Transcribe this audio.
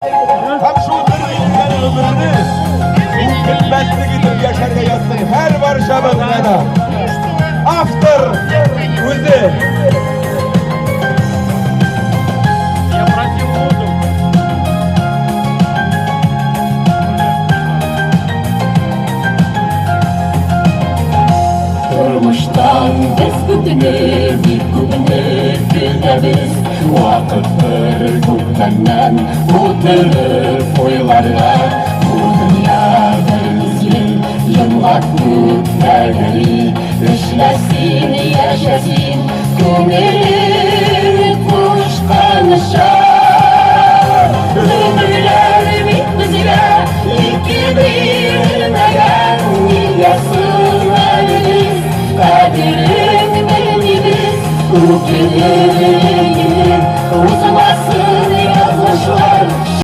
Hem şu tırnakların ömrünü hikmetli gidip yaşarga yazsın her barışamazına da. After Uzi. Durmuştan deskutunu bir kubunu güzeliz. Vakıftır kubdenden uğdırır boylarla. Bu dünya denizin yılmak mutlerleri. Işlesin yaşasın gönül kuşkanışa. Ömürler bitmesine iki bilmeden yasın eliniz. Kaderin benimiz, bu gelir